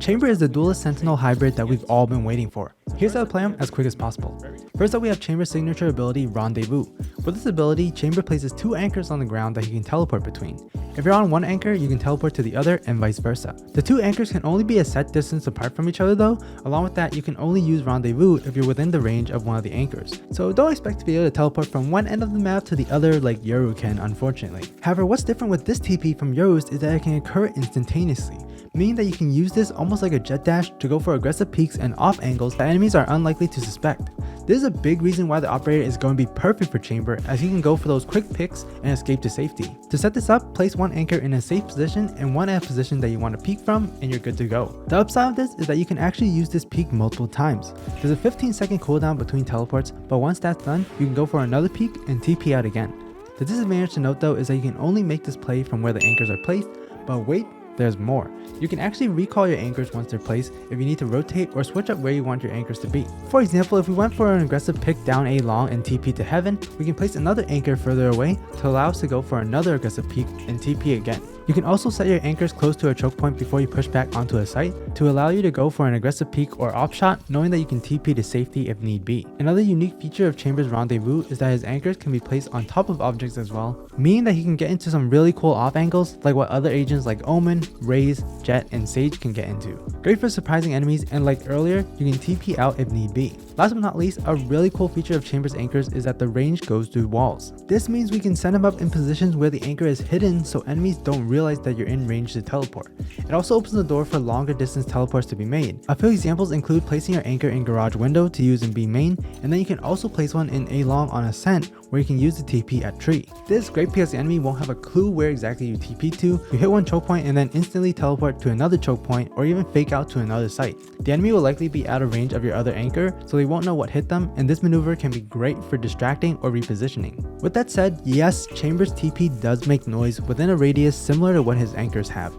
Chamber is the duelist sentinel hybrid that we've all been waiting for. Here's how to play him as quick as possible. First up, we have Chamber's signature ability, Rendezvous. With this ability, Chamber places 2 anchors on the ground that he can teleport between. If you're on one anchor, you can teleport to the other and vice versa. The 2 anchors can only be a set distance apart from each other though. Along with that, you can only use Rendezvous if you're within the range of one of the anchors. So don't expect to be able to teleport from one end of the map to the other like Yoru can, unfortunately. However, what's different with this TP from Yoru's is that it can occur instantaneously, meaning that you can use this almost like a jet dash to go for aggressive peeks and off angles that enemies are unlikely to suspect. This is a big reason why the operator is going to be perfect for Chamber, as he can go for those quick picks and escape to safety. To set this up, place one anchor in a safe position and one at a position that you want to peek from, and you're good to go. The upside of this is that you can actually use this peek multiple times. There's a 15-second cooldown between teleports, but once that's done, you can go for another peek and TP out again. The disadvantage to note though is that you can only make this play from where the anchors are placed, but wait, there's more. You can actually recall your anchors once they're placed if you need to rotate or switch up where you want your anchors to be. For example, if we went for an aggressive pick down A long and TP to heaven, we can place another anchor further away to allow us to go for another aggressive peek and TP again. You can also set your anchors close to a choke point before you push back onto a site to allow you to go for an aggressive peek or op shot, knowing that you can TP to safety if need be. Another unique feature of Chamber's Rendezvous is that his anchors can be placed on top of objects as well, meaning that he can get into some really cool off angles like what other agents like Omen, Raze, Jet, and Sage can get into. Great for surprising enemies, and like earlier, you can TP out if need be. Last but not least, a really cool feature of Chamber's anchors is that the range goes through walls. This means we can set him up in positions where the anchor is hidden so enemies don't realize that you're in range to teleport. It also opens the door for longer distance teleports to be made. A few examples include placing your anchor in garage window to use in B main, and then you can also place one in A long on ascent where you can use the TP at tree. This is great because the enemy won't have a clue where exactly you TP to. You hit one choke point and then instantly teleport to another choke point or even fake out to another site. The enemy will likely be out of range of your other anchor, so they won't know what hit them, and this maneuver can be great for distracting or repositioning. With that said, yes, Chamber's TP does make noise within a radius similar to what his anchors have.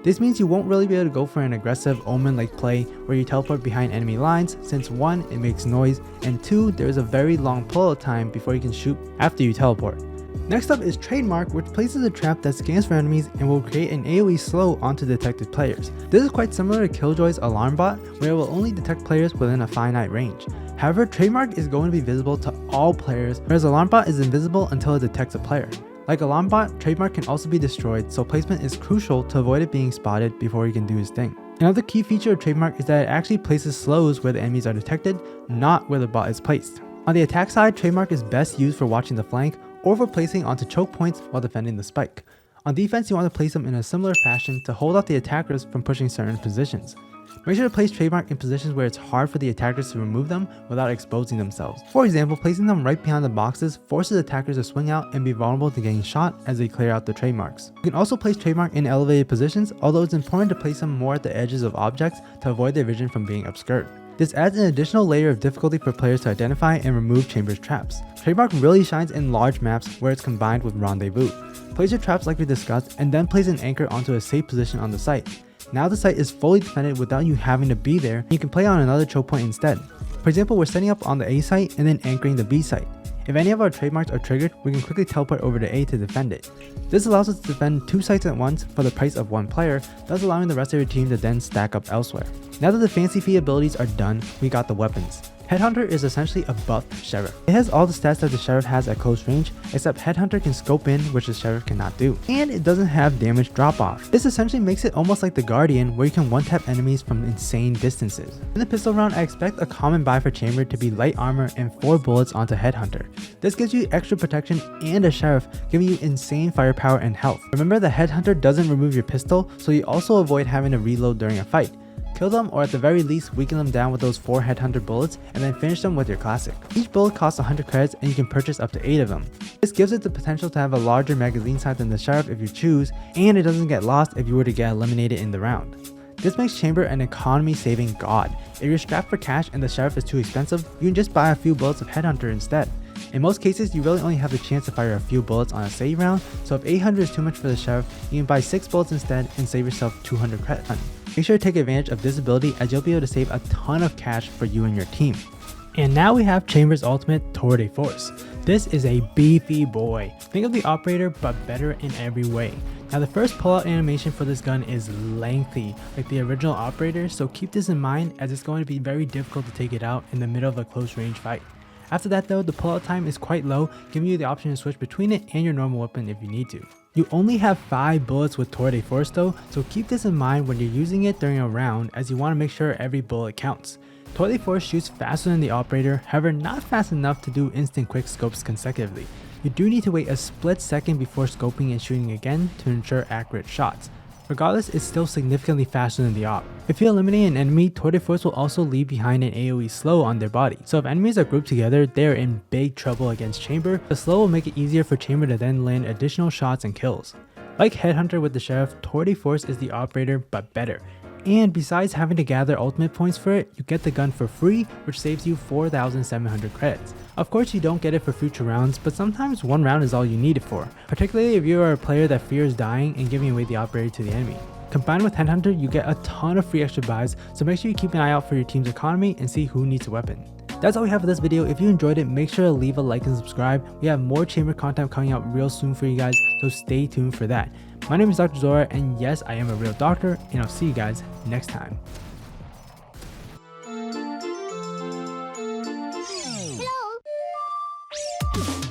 This means you won't really be able to go for an aggressive Omen-like play where you teleport behind enemy lines, since 1, it makes noise, and 2, there is a very long pull-out time before you can shoot after you teleport. Next up is Trademark, which places a trap that scans for enemies and will create an AoE slow onto detected players. This is quite similar to Killjoy's Alarm Bot, where it will only detect players within a finite range. However, Trademark is going to be visible to all players, whereas Alarm Bot is invisible until it detects a player. Like Alarm Bot, Trademark can also be destroyed, so placement is crucial to avoid it being spotted before he can do his thing. Another key feature of Trademark is that it actually places slows where the enemies are detected, not where the bot is placed. On the attack side, Trademark is best used for watching the flank or for placing onto choke points while defending the spike. On defense, you want to place them in a similar fashion to hold off the attackers from pushing certain positions. Make sure to place Trademark in positions where it's hard for the attackers to remove them without exposing themselves. For example, placing them right behind the boxes forces attackers to swing out and be vulnerable to getting shot as they clear out the trademarks. You can also place Trademark in elevated positions, although it's important to place them more at the edges of objects to avoid their vision from being obscured. This adds an additional layer of difficulty for players to identify and remove Chamber's traps. Trademark really shines in large maps where it's combined with Rendezvous. Place your traps like we discussed, and then place an anchor onto a safe position on the site. Now the site is fully defended without you having to be there, and you can play on another choke point instead. For example, we're setting up on the A site and then anchoring the B site. If any of our trademarks are triggered, we can quickly teleport over to A to defend it. This allows us to defend 2 sites at once for the price of 1 player, thus allowing the rest of your team to then stack up elsewhere. Now that the fancy feat abilities are done, we got the weapons. Headhunter is essentially a buffed Sheriff. It has all the stats that the Sheriff has at close range, except Headhunter can scope in, which the Sheriff cannot do. And it doesn't have damage drop off. This essentially makes it almost like the Guardian, where you can one-tap enemies from insane distances. In the pistol round, I expect a common buy for Chamber to be light armor and 4 bullets onto Headhunter. This gives you extra protection and a Sheriff, giving you insane firepower and health. Remember, the Headhunter doesn't remove your pistol, so you also avoid having to reload during a fight. Kill them, or at the very least weaken them down with those 4 Headhunter bullets and then finish them with your classic. Each bullet costs 100 credits and you can purchase up to 8 of them. This gives it the potential to have a larger magazine size than the Sheriff if you choose, and it doesn't get lost if you were to get eliminated in the round. This makes Chamber an economy saving god. If you're strapped for cash and the Sheriff is too expensive, you can just buy a few bullets of Headhunter instead. In most cases, you really only have the chance to fire a few bullets on a save round, so if 800 is too much for the Sheriff, you can buy 6 bullets instead and save yourself 200 credit. Make sure to take advantage of this ability, as you'll be able to save a ton of cash for you and your team. And now we have Chamber's ultimate, Tour de Force. This is a beefy boy. Think of the operator but better in every way. Now the first pullout animation for this gun is lengthy like the original operator, so keep this in mind as it's going to be very difficult to take it out in the middle of a close range fight. After that though, the pullout time is quite low, giving you the option to switch between it and your normal weapon if you need to. You only have 5 bullets with Tour de Force though, so keep this in mind when you're using it during a round as you want to make sure every bullet counts. Tour de Force shoots faster than the operator, however not fast enough to do instant quick scopes consecutively. You do need to wait a split second before scoping and shooting again to ensure accurate shots. Regardless, it's still significantly faster than the op. If you eliminate an enemy, Tour de Force will also leave behind an AoE slow on their body. So if enemies are grouped together, they are in big trouble against Chamber. The slow will make it easier for Chamber to then land additional shots and kills. Like Headhunter with the Sheriff, Tour de Force is the operator but better. And besides having to gather ultimate points for it, you get the gun for free, which saves you 4,700 credits. Of course you don't get it for future rounds, but sometimes one round is all you need it for, particularly if you are a player that fears dying and giving away the operator to the enemy. Combined with Headhunter, you get a ton of free extra buys, so make sure you keep an eye out for your team's economy and see who needs a weapon. That's all we have for this video. If you enjoyed it, make sure to leave a like and subscribe. We have more Chamber content coming out real soon for you guys, so stay tuned for that. My name is Dr. Zora, and yes, I am a real doctor, and I'll see you guys next time. Hello.